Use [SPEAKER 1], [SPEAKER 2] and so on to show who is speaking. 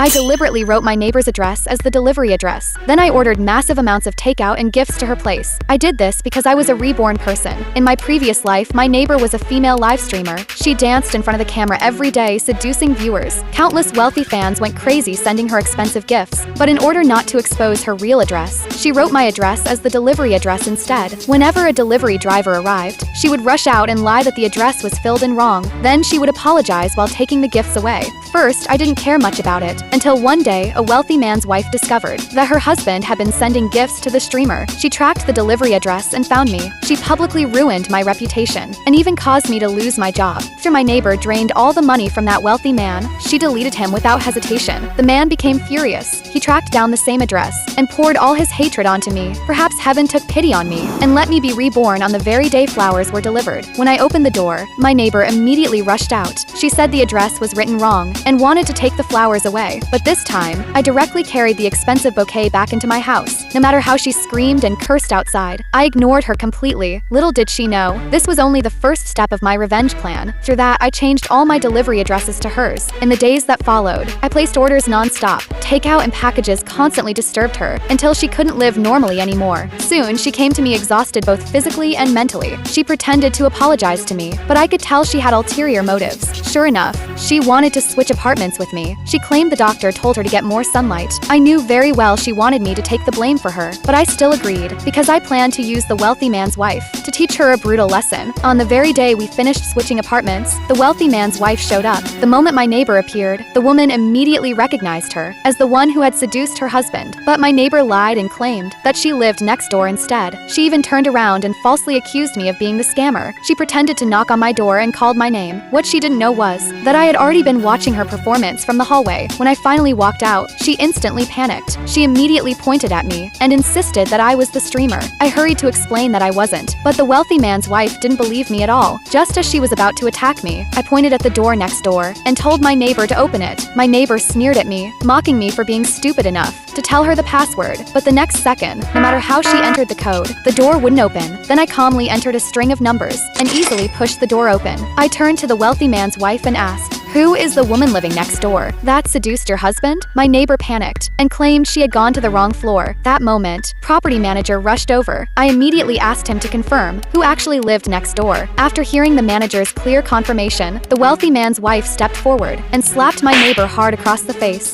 [SPEAKER 1] I deliberately wrote my neighbor's address as the delivery address. Then I ordered massive amounts of takeout and gifts to her place. I did this because I was a reborn person. In my previous life, my neighbor was a female live streamer. She danced in front of the camera every day, seducing viewers. Countless wealthy fans went crazy sending her expensive gifts. But in order not to expose her real address, she wrote my address as the delivery address instead. Whenever a delivery driver arrived, she would rush out and lie that the address was filled in wrong. Then she would apologize while taking the gifts away. First, I didn't care much about it, until one day, a wealthy man's wife discovered that her husband had been sending gifts to the streamer. She tracked the delivery address and found me. She publicly ruined my reputation, and even caused me to lose my job. After my neighbor drained all the money from that wealthy man, she deleted him without hesitation. The man became furious. He tracked down the same address, and poured all his hatred onto me. Perhaps heaven took pity on me, and let me be reborn on the very day flowers were delivered. When I opened the door, my neighbor immediately rushed out. She said the address was written wrong, and wanted to take the flowers away. But this time, I directly carried the expensive bouquet back into my house. No matter how she screamed and cursed outside, I ignored her completely. Little did she know, this was only the first step of my revenge plan. After that, I changed all my delivery addresses to hers. In the days that followed, I placed orders non-stop. Takeout and packages constantly disturbed her, until she couldn't live normally anymore. Soon, she came to me exhausted both physically and mentally. She pretended to apologize to me, but I could tell she had ulterior motives. Sure enough, she wanted to switch apartments with me. She claimed the doctor told her to get more sunlight. I knew very well she wanted me to take the blame for her, but I still agreed, because I planned to use the wealthy man's wife to teach her a brutal lesson. On the very day we finished switching apartments, the wealthy man's wife showed up. The moment my neighbor appeared, the woman immediately recognized her as the one who had seduced her husband. But my neighbor lied and claimed that she lived next door instead. She even turned around and falsely accused me of being the scammer. She pretended to knock on my door and called my name. What she didn't know was that I had already been watching her performance from the hallway. When I finally walked out, she instantly panicked. She immediately pointed at me and insisted that I was the streamer. I hurried to explain that I wasn't, but the wealthy man's wife didn't believe me at all. Just as she was about to attack me, I pointed at the door next door and told my neighbor to open it. My neighbor sneered at me, mocking me for being stupid enough to tell her the password. But the next second, no matter how she entered the code, the door wouldn't open. Then I calmly entered a string of numbers and easily pushed the door open. I turned to the wealthy man's wife and asked, "Who is the woman living next door that seduced your husband?" My neighbor panicked and claimed she had gone to the wrong floor. That moment, property manager rushed over. I immediately asked him to confirm who actually lived next door. After hearing the manager's clear confirmation, the wealthy man's wife stepped forward and slapped my neighbor hard across the face.